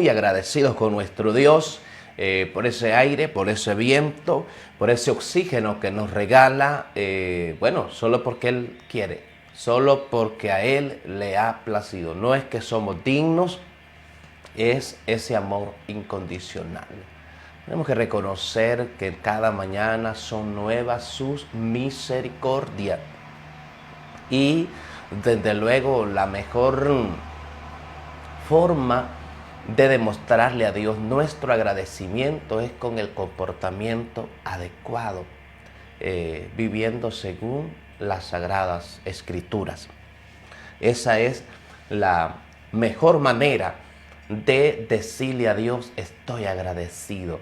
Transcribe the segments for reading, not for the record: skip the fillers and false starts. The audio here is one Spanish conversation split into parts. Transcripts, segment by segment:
muy agradecidos con nuestro Dios por ese aire, por ese viento, por ese oxígeno que nos regala, solo porque Él quiere, solo porque a Él le ha placido. No es que somos dignos, es ese amor incondicional. Tenemos que reconocer que cada mañana son nuevas sus misericordias. Y desde luego la mejor forma de demostrarle a Dios nuestro agradecimiento es con el comportamiento adecuado, viviendo según las Sagradas Escrituras. Esa es la mejor manera de decirle a Dios, estoy agradecido.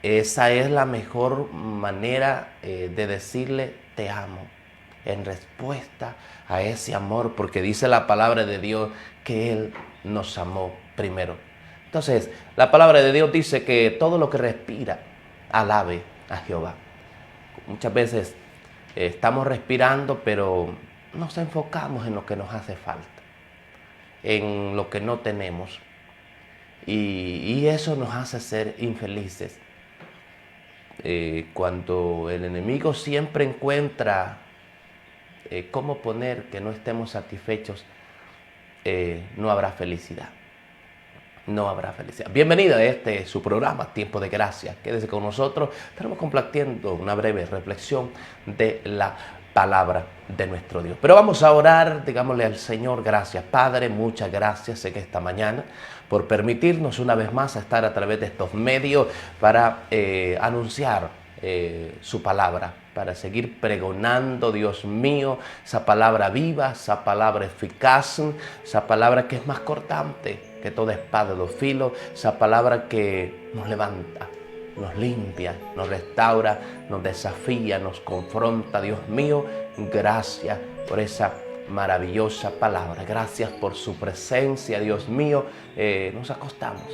Esa es la mejor manera de decirle, te amo, en respuesta a ese amor, porque dice la palabra de Dios que Él nos amó primero. Entonces, la palabra de Dios dice que todo lo que respira, alabe a Jehová. Muchas veces estamos respirando, pero nos enfocamos en lo que nos hace falta, en lo que no tenemos. Y eso nos hace ser infelices. Cuando el enemigo siempre encuentra cómo poner que no estemos satisfechos, no habrá felicidad. No habrá felicidad. Bienvenida a su programa, Tiempo de Gracia. Quédese con nosotros. Estaremos compartiendo una breve reflexión de la palabra de nuestro Dios. Pero vamos a orar, digámosle al Señor gracias. Padre, muchas gracias en esta mañana por permitirnos una vez más estar a través de estos medios para anunciar su palabra, para seguir pregonando, Dios mío, esa palabra viva, esa palabra eficaz, esa palabra que es más cortante que toda espada de dos filos, esa palabra que nos levanta, nos limpia, nos restaura, nos desafía, nos confronta. Dios mío, gracias por esa maravillosa palabra. Gracias por su presencia, Dios mío. Nos acostamos,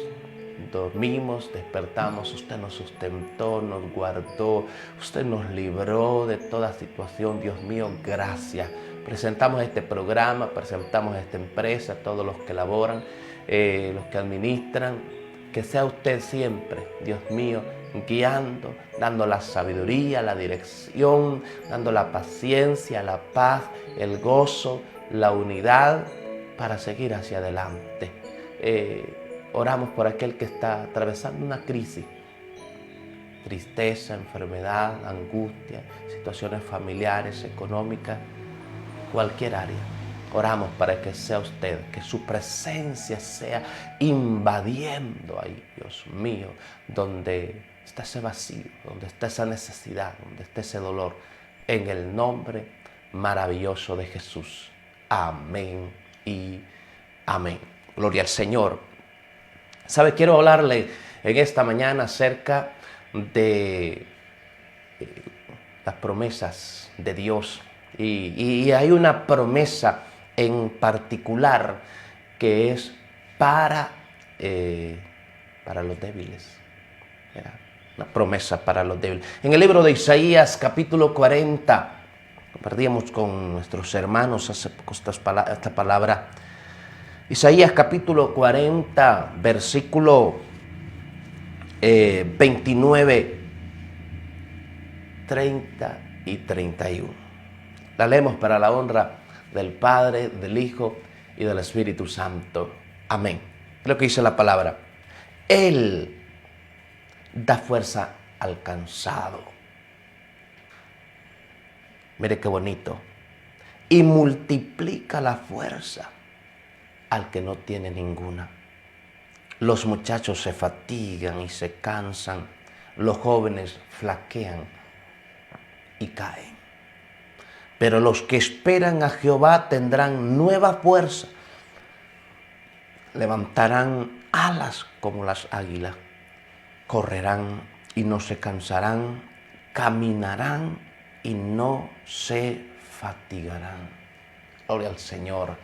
dormimos, despertamos, usted nos sustentó, nos guardó, usted nos libró de toda situación. Dios mío, gracias. Presentamos este programa, presentamos esta empresa, todos los que laboran, los que administran, que sea usted siempre, Dios mío, guiando, dando la sabiduría, la dirección, dando la paciencia, la paz, el gozo, la unidad para seguir hacia adelante. Oramos por aquel que está atravesando una crisis, tristeza, enfermedad, angustia, situaciones familiares, económicas, cualquier área. Oramos para que sea usted, que su presencia sea invadiendo ahí, Dios mío, donde está ese vacío, donde está esa necesidad, donde está ese dolor, en el nombre maravilloso de Jesús. Amén y amén. Gloria al Señor. ¿Sabe? Quiero hablarle en esta mañana acerca de las promesas de Dios. Y hay una promesa en particular que es para los débiles. Una promesa para los débiles. En el libro de Isaías, capítulo 40, compartíamos con nuestros hermanos hace poco esta palabra. Isaías capítulo 40, versículo 29, 30 y 31. La leemos para la honra del Padre, del Hijo y del Espíritu Santo. Amén. Es lo que dice la palabra. Él da fuerza al cansado. Mire qué bonito. Y multiplica la fuerza al que no tiene ninguna. Los muchachos se fatigan y se cansan. Los jóvenes flaquean y caen. Pero los que esperan a Jehová tendrán nueva fuerza. Levantarán alas como las águilas. Correrán y no se cansarán. Caminarán y no se fatigarán. Gloria al Señor.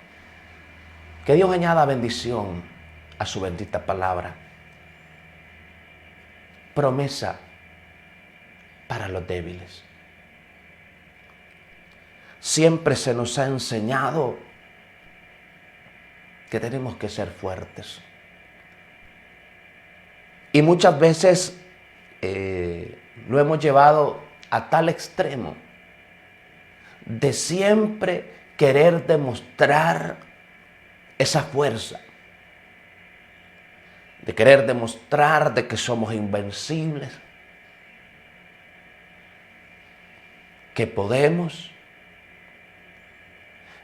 Que Dios añada bendición a su bendita palabra. Promesa para los débiles. Siempre se nos ha enseñado que tenemos que ser fuertes, Y muchas veces lo hemos llevado a tal extremo de siempre querer demostrar esa fuerza, de querer demostrar de que somos invencibles, que podemos,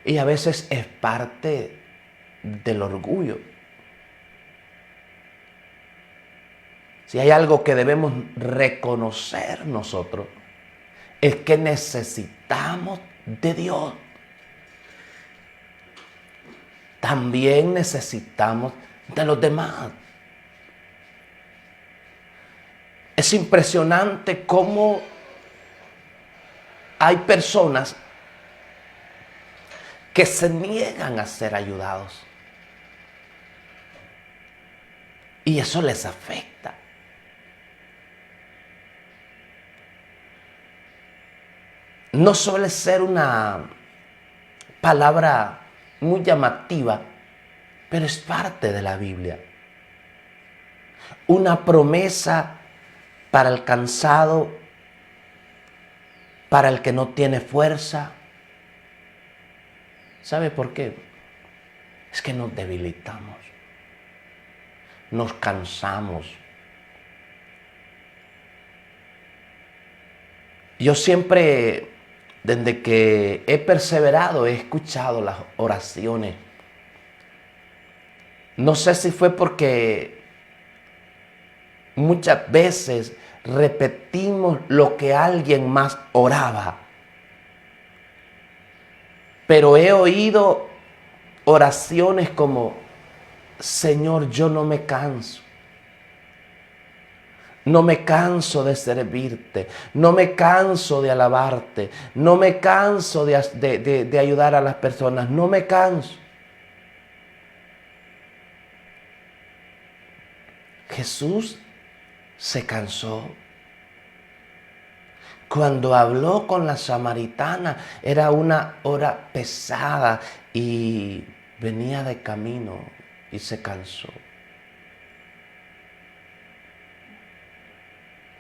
y a veces es parte del orgullo. Si hay algo que debemos reconocer nosotros, es que necesitamos de Dios. También necesitamos de los demás. Es impresionante cómo hay personas que se niegan a ser ayudados. Y eso les afecta. No suele ser una palabra muy llamativa, pero es parte de la Biblia. Una promesa para el cansado, para el que no tiene fuerza. ¿Sabe por qué? Es que nos debilitamos, nos cansamos. Yo siempre, desde que he perseverado, he escuchado las oraciones. No sé si fue porque muchas veces repetimos lo que alguien más oraba. Pero he oído oraciones como: Señor, yo no me canso. No me canso de servirte, no me canso de alabarte, no me canso de ayudar a las personas, no me canso. Jesús se cansó. Cuando habló con la samaritana era una hora pesada y venía de camino y se cansó.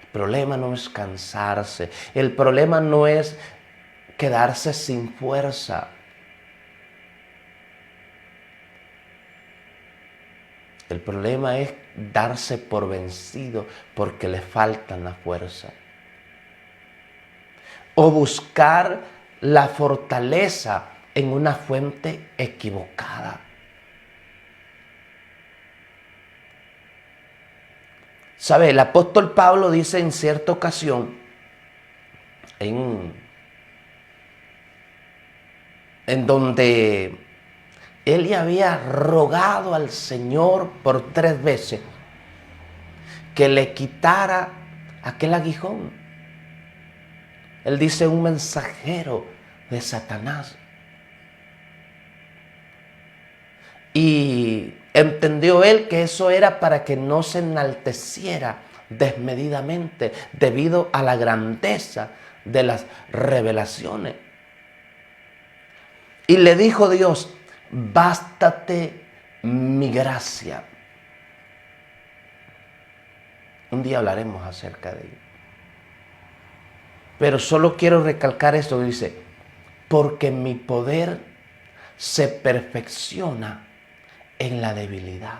El problema no es cansarse, el problema no es quedarse sin fuerza. El problema es darse por vencido porque le faltan la fuerza. O buscar la fortaleza en una fuente equivocada. ¿Sabe? El apóstol Pablo dice en cierta ocasión, en donde él le había rogado al Señor por 3 veces que le quitara aquel aguijón. Él dice: un mensajero de Satanás. Y entendió él que eso era para que no se enalteciera desmedidamente debido a la grandeza de las revelaciones. Y le dijo Dios: bástate mi gracia. Un día hablaremos acerca de ello. Pero solo quiero recalcar esto que dice: porque mi poder se perfecciona en la debilidad.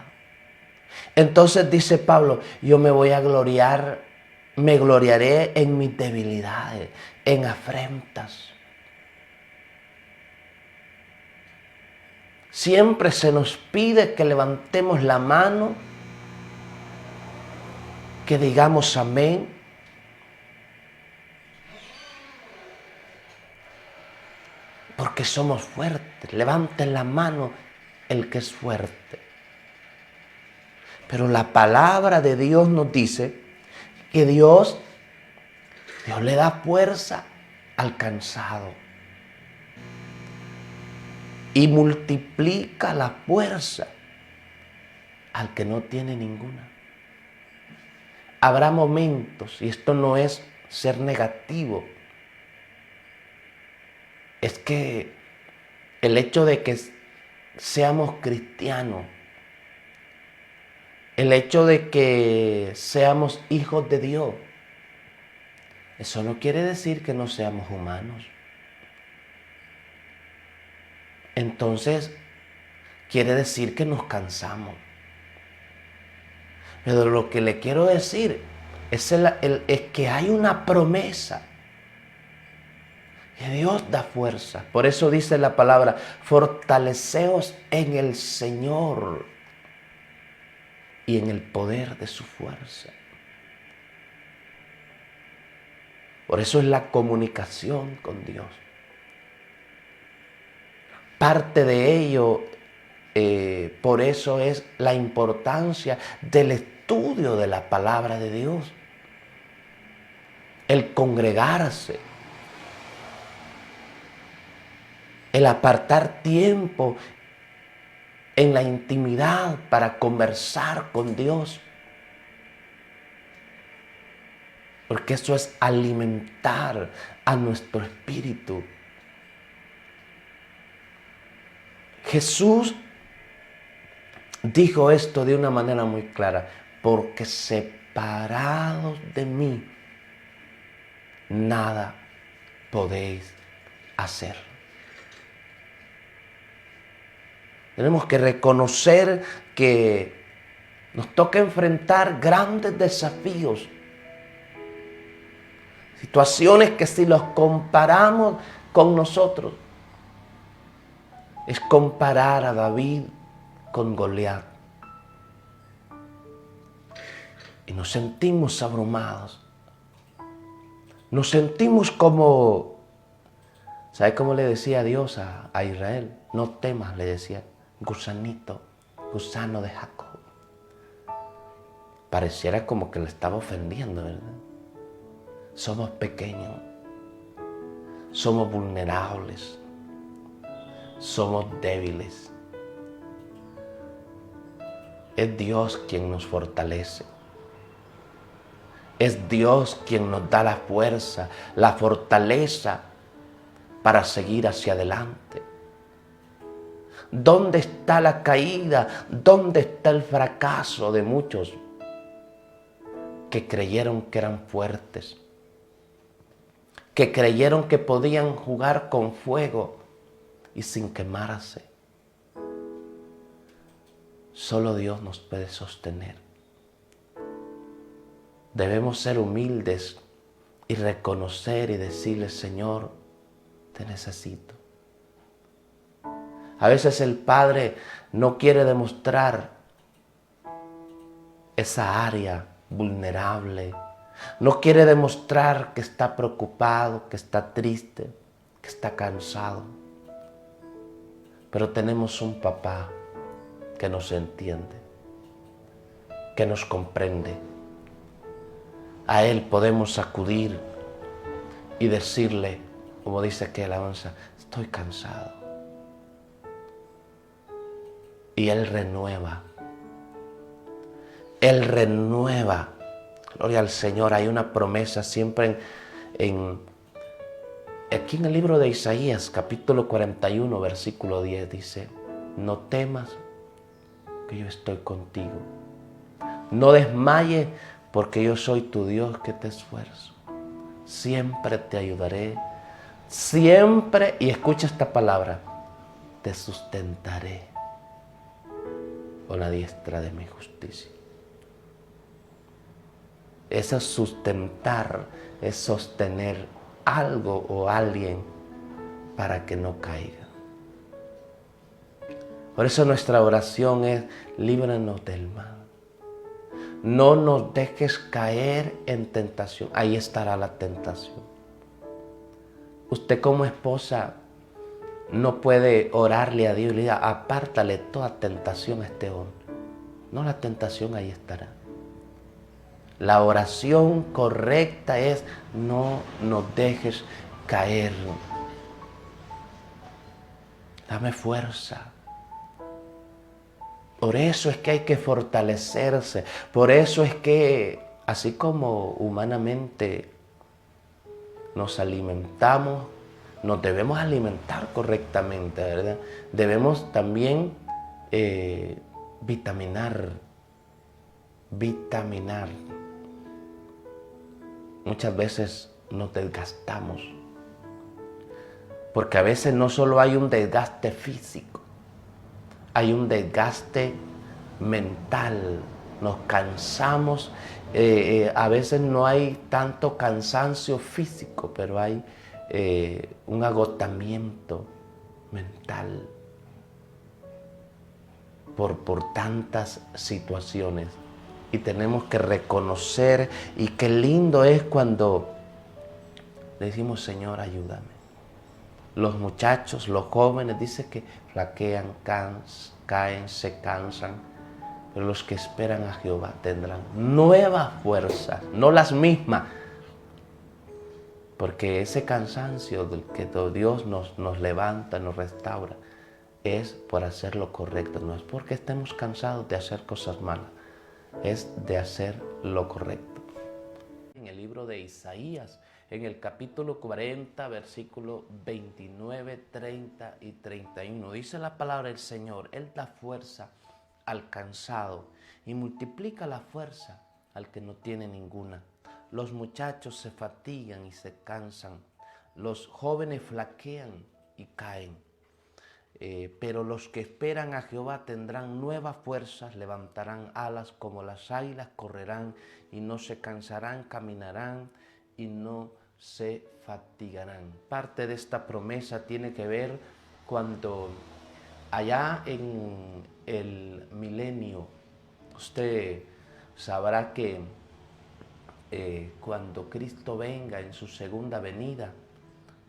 Entonces dice Pablo: yo me voy a gloriar, me gloriaré en mis debilidades, en afrentas. Siempre se nos pide que levantemos la mano, que digamos amén. Porque somos fuertes. Levanten la mano el que es fuerte. Pero la palabra de Dios nos dice que Dios le da fuerza al cansado y multiplica la fuerza al que no tiene ninguna. Habrá momentos, y esto no es ser negativo, es que el hecho de que seamos cristianos El hecho de que seamos hijos de Dios, eso no quiere decir que no seamos humanos. Entonces, quiere decir que nos cansamos. Pero lo que le quiero decir es que hay una promesa. Que Dios da fuerza. Por eso dice la palabra, fortaleceos en el Señor y en el poder de su fuerza. Por eso es la comunicación con Dios. Parte de ello, por eso es la importancia del estudio de la palabra de Dios. El congregarse. El apartar tiempo en la intimidad para conversar con Dios. Porque eso es alimentar a nuestro espíritu. Jesús dijo esto de una manera muy clara, porque separados de mí, nada podéis hacer. Tenemos que reconocer que nos toca enfrentar grandes desafíos, situaciones que si los comparamos con nosotros, es comparar a David con Goliat. Y nos sentimos abrumados. Nos sentimos como, ¿sabe cómo le decía Dios a Israel? No temas, le decía, gusanito, gusano de Jacob. Pareciera como que le estaba ofendiendo, ¿verdad? Somos pequeños, somos vulnerables, somos débiles. Es Dios quien nos fortalece. Es Dios quien nos da la fuerza, la fortaleza para seguir hacia adelante. ¿Dónde está la caída? ¿Dónde está el fracaso de muchos que creyeron que eran fuertes? Que creyeron que podían jugar con fuego y sin quemarse. Solo Dios nos puede sostener. Debemos ser humildes y reconocer y decirle, Señor, te necesito. A veces el Padre no quiere demostrar esa área vulnerable. No quiere demostrar que está preocupado, que está triste, que está cansado. Pero tenemos un papá que nos entiende, que nos comprende. A Él podemos acudir y decirle, como dice aquí la alabanza, estoy cansado. Y Él renueva. Él renueva. Gloria al Señor. Hay una promesa siempre aquí en el libro de Isaías, capítulo 41, versículo 10, dice, no temas que yo estoy contigo. No desmayes porque yo soy tu Dios que te esfuerzo. Siempre te ayudaré. Siempre, y escucha esta palabra, te sustentaré con la diestra de mi justicia. Ese sustentar es sostener algo o alguien para que no caiga. Por eso nuestra oración es, líbranos del mal. No nos dejes caer en tentación. Ahí estará la tentación. Usted como esposa no puede orarle a Dios y le diga, apártale toda tentación a este hombre. No, la tentación ahí estará. La oración correcta es, no nos dejes caer. Dame fuerza. Por eso es que hay que fortalecerse. Por eso es que, así como humanamente nos alimentamos, nos debemos alimentar correctamente, ¿verdad? Debemos también vitaminar vitaminar. Muchas veces nos desgastamos, porque a veces no solo hay un desgaste físico, hay un desgaste mental. Nos cansamos, a veces no hay tanto cansancio físico, pero hay un agotamiento mental por tantas situaciones. Y tenemos que reconocer, y qué lindo es cuando le decimos, Señor, ayúdame. Los muchachos, los jóvenes, dice que flaquean, caen, se cansan, pero los que esperan a Jehová tendrán nuevas fuerzas, no las mismas, porque ese cansancio del que Dios nos levanta, nos restaura, es por hacer lo correcto, no es porque estemos cansados de hacer cosas malas, es de hacer lo correcto. En el libro de Isaías, en el capítulo 40, versículo 29, 30 y 31, dice la palabra del Señor, Él da fuerza al cansado y multiplica la fuerza al que no tiene ninguna. Los muchachos se fatigan y se cansan, los jóvenes flaquean y caen. Pero los que esperan a Jehová tendrán nuevas fuerzas, levantarán alas como las águilas, correrán y no se cansarán, caminarán y no se fatigarán. Parte de esta promesa tiene que ver cuando allá en el milenio, usted sabrá que cuando Cristo venga en su segunda venida,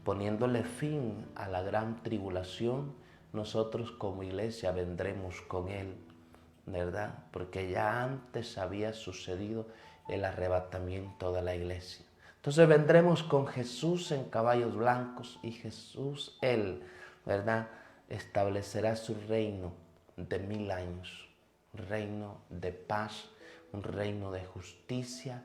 poniéndole fin a la gran tribulación, nosotros como iglesia vendremos con Él, ¿verdad? Porque ya antes había sucedido el arrebatamiento de la iglesia. Entonces vendremos con Jesús en caballos blancos y Jesús, Él, ¿verdad? Establecerá su reino de 1000 años, un reino de paz, un reino de justicia,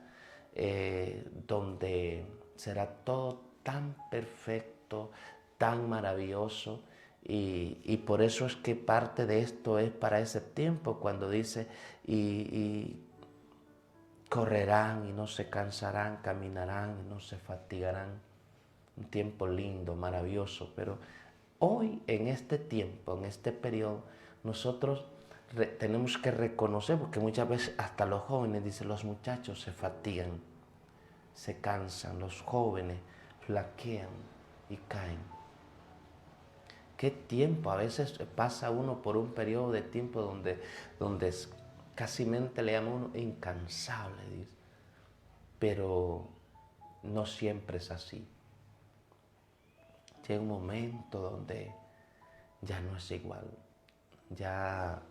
donde será todo tan perfecto, tan maravilloso, y por eso es que parte de esto es para ese tiempo, cuando dice, y correrán y no se cansarán, caminarán y no se fatigarán. Un tiempo lindo, maravilloso, pero hoy en este tiempo, en este periodo, nosotros tenemos que reconocer, porque muchas veces hasta los jóvenes, dicen, los muchachos se fatigan, se cansan, los jóvenes flaquean y caen. ¿Qué tiempo? A veces pasa uno por un periodo de tiempo donde casi mente le llama uno incansable, dice. Pero no siempre es así. Llega un momento donde ya no es igual. Ya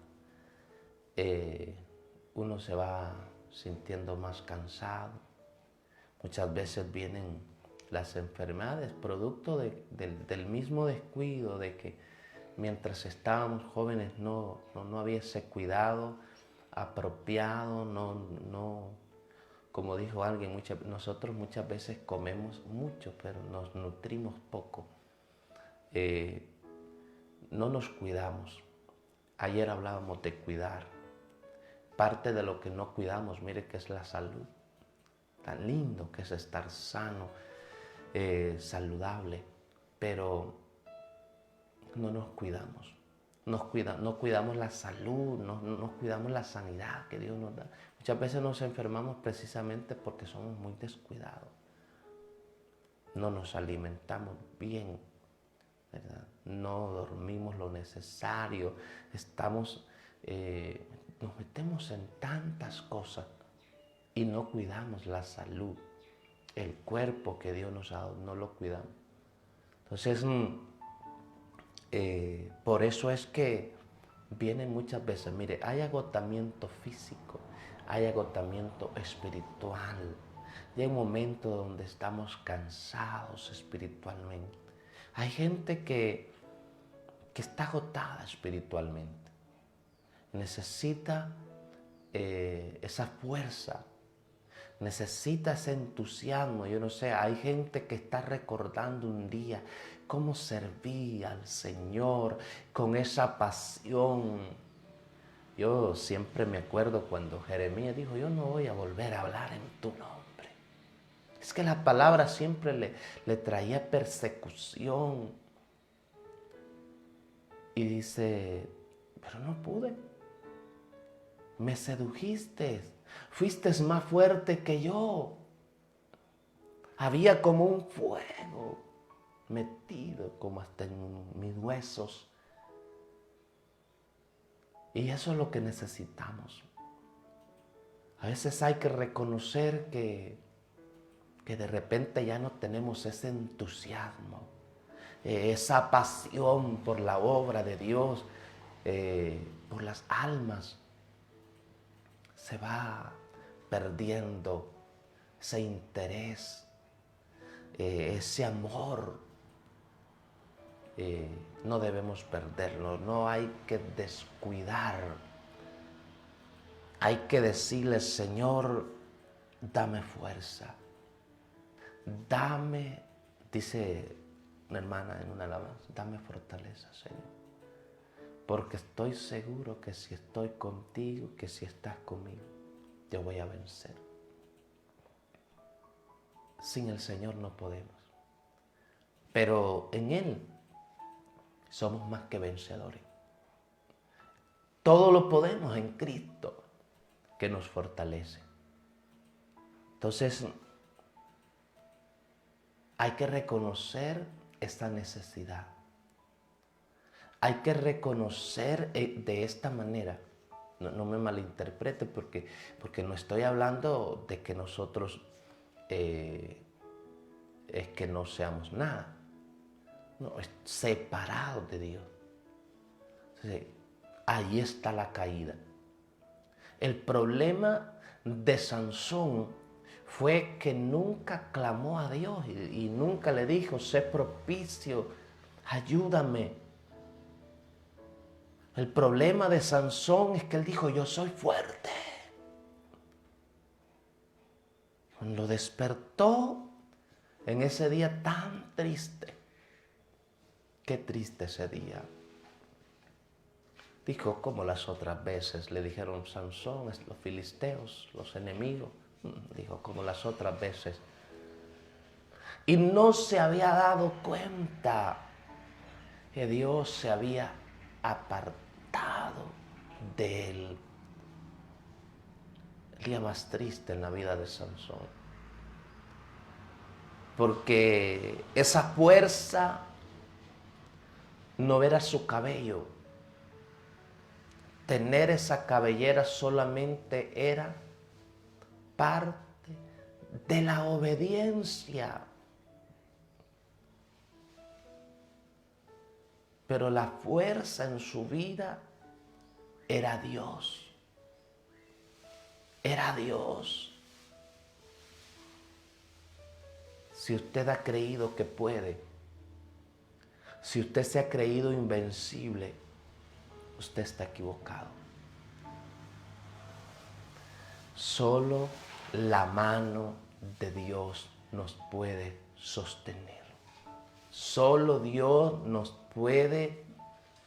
uno se va sintiendo más cansado. Muchas veces vienen las enfermedades producto del mismo descuido, de que mientras estábamos jóvenes no había ese cuidado apropiado, como dijo alguien, nosotros muchas veces comemos mucho, pero nos nutrimos poco. No nos cuidamos. Ayer hablábamos de cuidar. Parte de lo que no cuidamos, mire, que es la salud. Tan lindo que es estar sano, saludable, pero no nos cuidamos. No cuidamos la salud, no cuidamos la sanidad que Dios nos da. Muchas veces nos enfermamos precisamente porque somos muy descuidados. No nos alimentamos bien, ¿verdad? No dormimos lo necesario. Nos metemos en tantas cosas y no cuidamos la salud. El cuerpo que Dios nos ha dado, no lo cuidamos. Entonces, por eso es que vienen muchas veces, mire, hay agotamiento físico, hay agotamiento espiritual. Y hay un momento donde estamos cansados espiritualmente. Hay gente que está agotada espiritualmente. Necesita esa fuerza, necesita ese entusiasmo. Yo no sé, hay gente que está recordando un día cómo servía al Señor con esa pasión, Yo siempre me acuerdo cuando Jeremías dijo, yo no voy a volver a hablar en tu nombre. Es que la palabra siempre le traía persecución. Y dice, pero no pude. Me sedujiste, fuiste más fuerte que yo. Había como un fuego metido como hasta en mis huesos. Y eso es lo que necesitamos. A veces hay que reconocer que de repente ya no tenemos ese entusiasmo, esa pasión por la obra de Dios, por las almas. Se va perdiendo ese interés, ese amor. No debemos perderlo, no hay que descuidar. Hay que decirle, Señor, dame fuerza. Dame, dice una hermana en una alabanza, dame fortaleza, Señor. Porque estoy seguro que si estoy contigo, que si estás conmigo, yo voy a vencer. Sin el Señor no podemos. Pero en Él somos más que vencedores. Todo lo podemos en Cristo, que nos fortalece. Entonces, hay que reconocer esta necesidad. Hay que reconocer de esta manera. No me malinterprete porque no estoy hablando de que nosotros es que no seamos nada. No, es separados de Dios. Entonces, ahí está la caída. El problema de Sansón fue que nunca clamó a Dios y nunca le dijo, sé propicio, ayúdame. El problema de Sansón es que él dijo, yo soy fuerte. Cuando despertó en ese día tan triste, qué triste ese día. Dijo, como las otras veces, le dijeron Sansón, los filisteos, los enemigos. Dijo, como las otras veces. Y no se había dado cuenta que Dios se había apartado de él. El día más triste en la vida de Sansón. Porque esa fuerza no era su cabello. Tener esa cabellera solamente era parte de la obediencia. Pero la fuerza en su vida era Dios. Era Dios. Si usted ha creído que puede, si usted se ha creído invencible, usted está equivocado. Solo la mano de Dios nos puede sostener. Solo Dios nos puede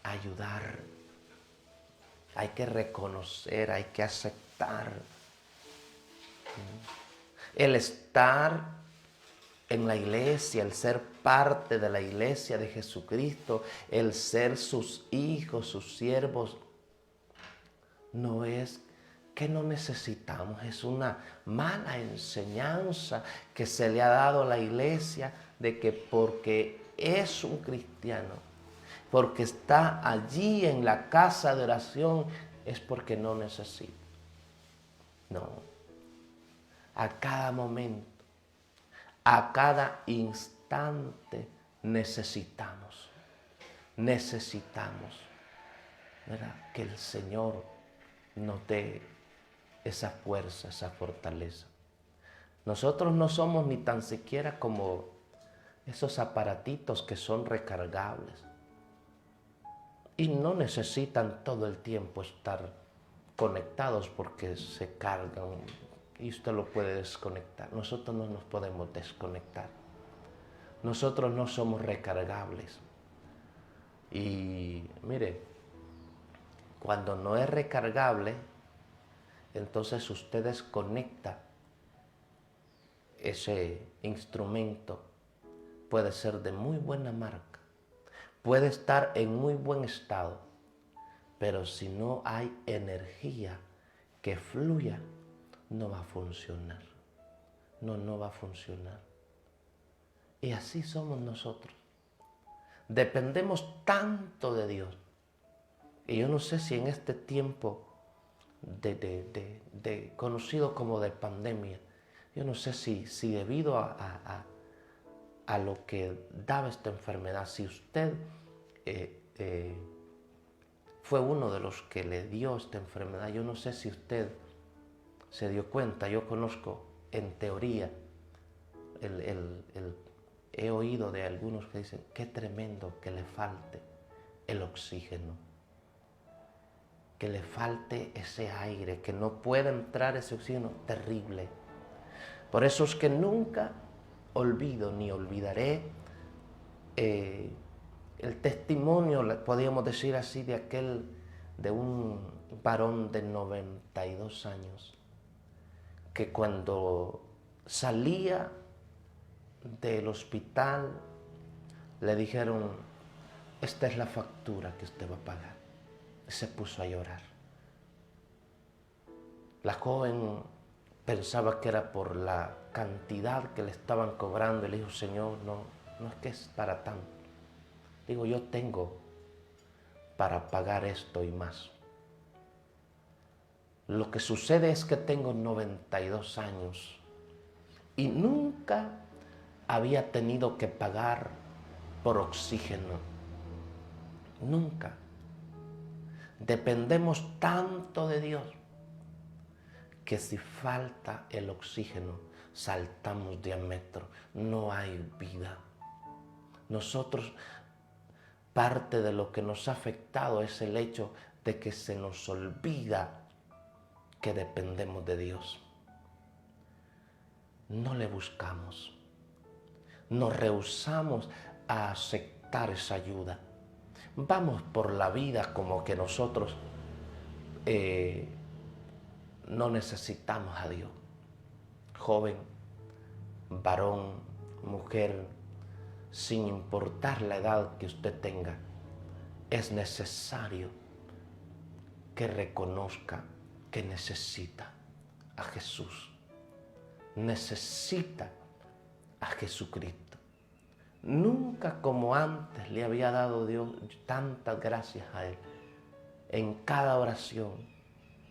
ayudar. Hay que reconocer, hay que aceptar. El estar en la iglesia, el ser parte de la iglesia de Jesucristo, el ser sus hijos, sus siervos, no es que no necesitamos, es una mala enseñanza que se le ha dado a la iglesia de que porque es un cristiano, porque está allí en la casa de oración, es porque no necesita. No, a cada momento, a cada instante necesitamos, ¿verdad? Que el Señor nos dé esa fuerza, esa fortaleza. Nosotros no somos ni tan siquiera como esos aparatitos que son recargables y no necesitan todo el tiempo estar conectados porque se cargan y usted lo puede desconectar. Nosotros no nos podemos desconectar. Nosotros no somos recargables. Y mire, Cuando no es recargable, entonces usted desconecta ese instrumento. Puede ser de muy buena marca, puede estar en muy buen estado, pero si no hay energía que fluya, no va a funcionar. No va a funcionar. Y así somos nosotros. Dependemos tanto de Dios. Y yo no sé si en este tiempo conocido como de pandemia, yo no sé si debido a lo que daba esta enfermedad, si usted fue uno de los que le dio esta enfermedad, yo no sé si usted se dio cuenta. Yo conozco en teoría, he oído de algunos que dicen, qué tremendo que le falte el oxígeno, que le falte ese aire, que no pueda entrar ese oxígeno, terrible. Por eso es que nunca olvido ni olvidaré el testimonio, podríamos decir así, de un varón de 92 años, que cuando salía del hospital le dijeron, esta es la factura que usted va a pagar. Y se puso a llorar. La joven pensaba que era por la cantidad que le estaban cobrando y le dijo, Señor, no es que es para tanto. Digo, yo tengo para pagar esto y más. Lo que sucede es que tengo 92 años y nunca había tenido que pagar por oxígeno. Nunca. Dependemos tanto de Dios que si falta el oxígeno, saltamos diámetro. No hay vida. Nosotros, parte de lo que nos ha afectado es el hecho de que se nos olvida que dependemos de Dios. No le buscamos. Nos rehusamos a aceptar esa ayuda. Vamos por la vida como que nosotros no necesitamos a Dios. Joven, varón, mujer, sin importar la edad que usted tenga, es necesario que reconozca que necesita a Jesús. Necesita a Jesucristo. Nunca como antes le había dado Dios tantas gracias a Él. En cada oración,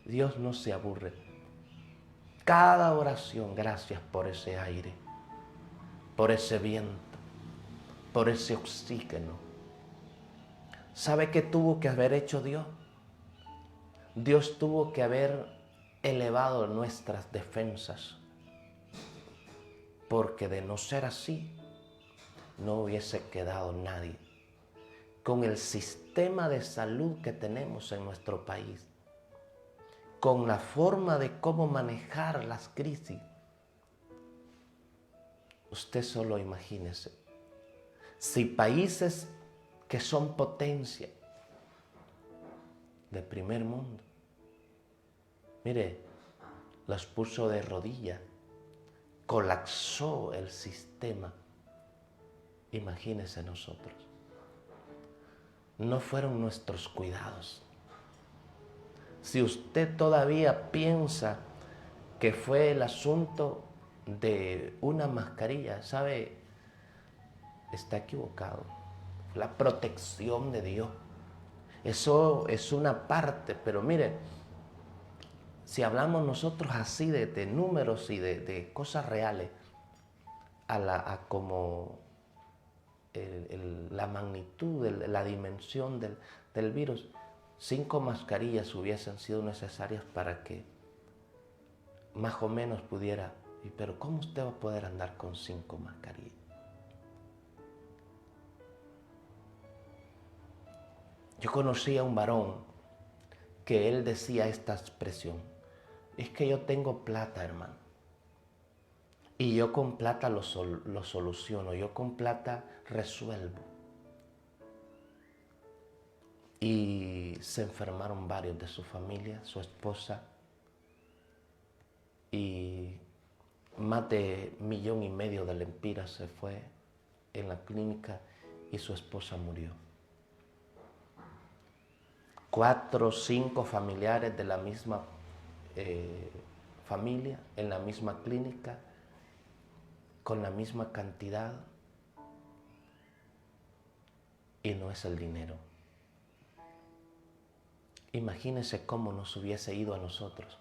Dios no se aburre. Cada oración, gracias por ese aire, por ese viento, por ese oxígeno. ¿Sabe qué tuvo que haber hecho Dios? Dios tuvo que haber elevado nuestras defensas, porque de no ser así, no hubiese quedado nadie. Con el sistema de salud que tenemos en nuestro país, con la forma de cómo manejar las crisis, usted solo imagínese, si países que son potencia de primer mundo, mire, los puso de rodillas, colapsó el sistema. Imagínese nosotros. No fueron nuestros cuidados. Si usted todavía piensa que fue el asunto de una mascarilla, ¿sabe? Está equivocado. La protección de Dios. Eso es una parte, pero mire, si hablamos nosotros así de números y de cosas reales, a como la magnitud, la dimensión del virus, 5 mascarillas hubiesen sido necesarias para que más o menos pudiera. Pero ¿cómo usted va a poder andar con 5 mascarillas? Yo conocí a un varón que él decía esta expresión: es que yo tengo plata, hermano, y yo con plata lo soluciono, yo con plata resuelvo. y se enfermaron varios de su familia, su esposa, y más de 1,5 millones de lempiras se fue en la clínica y su esposa murió. 4 o 5 familiares de la misma familia, en la misma clínica, con la misma cantidad, y no es el dinero. Imagínense cómo nos hubiese ido a nosotros.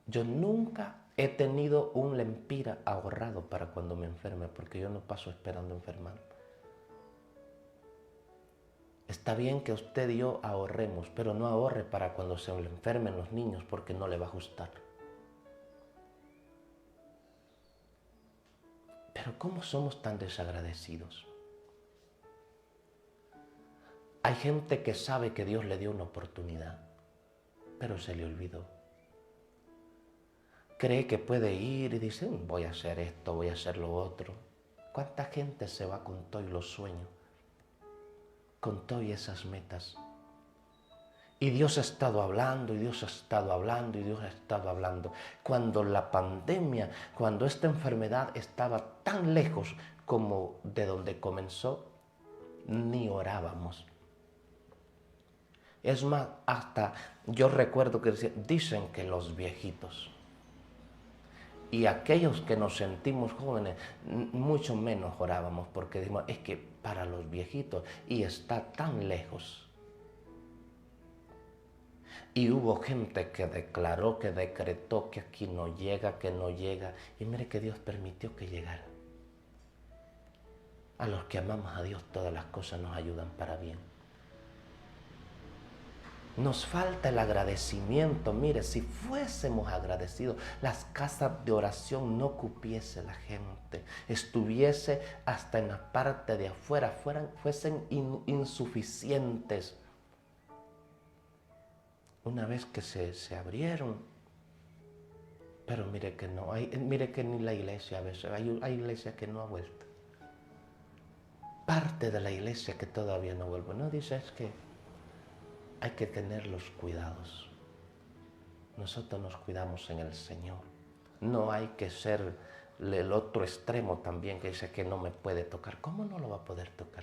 Yo nunca he tenido un lempira ahorrado para cuando me enferme, porque yo no paso esperando enfermar. Está bien que usted y yo ahorremos, pero no ahorre para cuando se le enfermen los niños, porque no le va a gustar. Pero ¿cómo somos tan desagradecidos? Hay gente que sabe que Dios le dio una oportunidad, pero se le olvidó. Cree que puede ir y dice, voy a hacer esto, voy a hacer lo otro. ¿Cuánta gente se va con todo y los sueños? Con todo y esas metas. Y Dios ha estado hablando, y Dios ha estado hablando, y Dios ha estado hablando. Cuando la pandemia, cuando esta enfermedad estaba tan lejos como de donde comenzó, ni orábamos. Es más, hasta yo recuerdo que dicen que los viejitos y aquellos que nos sentimos jóvenes, mucho menos orábamos, porque decimos, es que para los viejitos, y está tan lejos. Y hubo gente que declaró, que decretó que aquí no llega, que no llega, y mire que Dios permitió que llegara. A los que amamos a Dios, todas las cosas nos ayudan para bien. Nos falta el agradecimiento. Mire, si fuésemos agradecidos, las casas de oración no cupiese la gente, estuviese hasta en la parte de afuera, fuesen insuficientes. Una vez que se abrieron, pero mire que no, mire que ni la iglesia a veces, hay iglesias que no ha vuelto. Parte de la iglesia que todavía no vuelve. No, dice, es que hay que tener los cuidados. Nosotros nos cuidamos en el Señor. No hay que ser el otro extremo también que dice que no me puede tocar. ¿Cómo no lo va a poder tocar?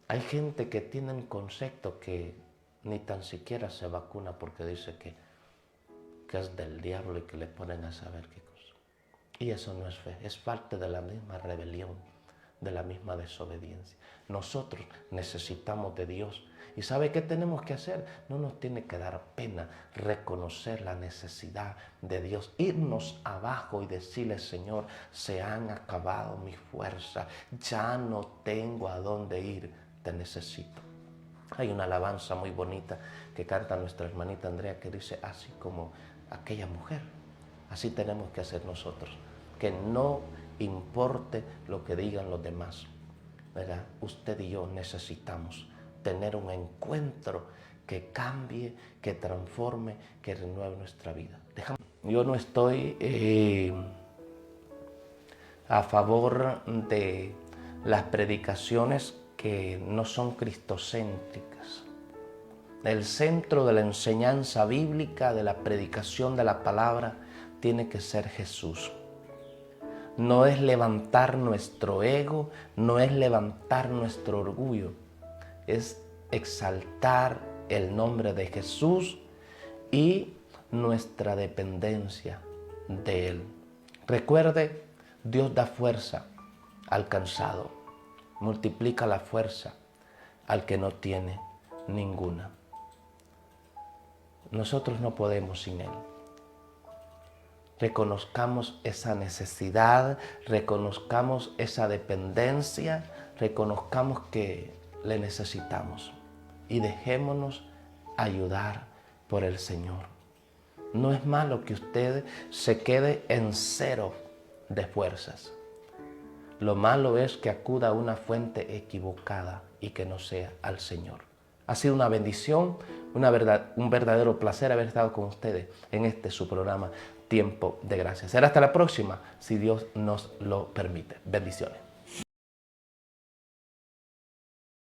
Hay gente que tiene un concepto que ni tan siquiera se vacuna porque dice que es del diablo y que le ponen a saber qué cosa. Y eso no es fe, es parte de la misma rebelión, de la misma desobediencia. Nosotros necesitamos de Dios. ¿Y sabe qué tenemos que hacer? No nos tiene que dar pena reconocer la necesidad de Dios. Irnos abajo y decirle, Señor, se han acabado mis fuerzas. Ya no tengo a dónde ir. Te necesito. Hay una alabanza muy bonita que canta nuestra hermanita Andrea que dice, así como aquella mujer, así tenemos que hacer nosotros. Que no importe lo que digan los demás, ¿verdad? Usted y yo necesitamos tener un encuentro que cambie, que transforme, que renueve nuestra vida. Yo no estoy a favor de las predicaciones que no son cristocéntricas. El centro de la enseñanza bíblica, de la predicación de la palabra, tiene que ser Jesús. No es levantar nuestro ego, no es levantar nuestro orgullo, es exaltar el nombre de Jesús y nuestra dependencia de Él. Recuerde, Dios da fuerza al cansado, multiplica la fuerza al que no tiene ninguna. Nosotros no podemos sin Él. Reconozcamos esa necesidad, reconozcamos esa dependencia, reconozcamos que le necesitamos y dejémonos ayudar por el Señor. No es malo que usted se quede en cero de fuerzas. Lo malo es que acuda a una fuente equivocada y que no sea al Señor. Ha sido una bendición, un verdadero placer haber estado con ustedes en este su programa Tiempo de Gracia. Será hasta la próxima, si Dios nos lo permite. Bendiciones.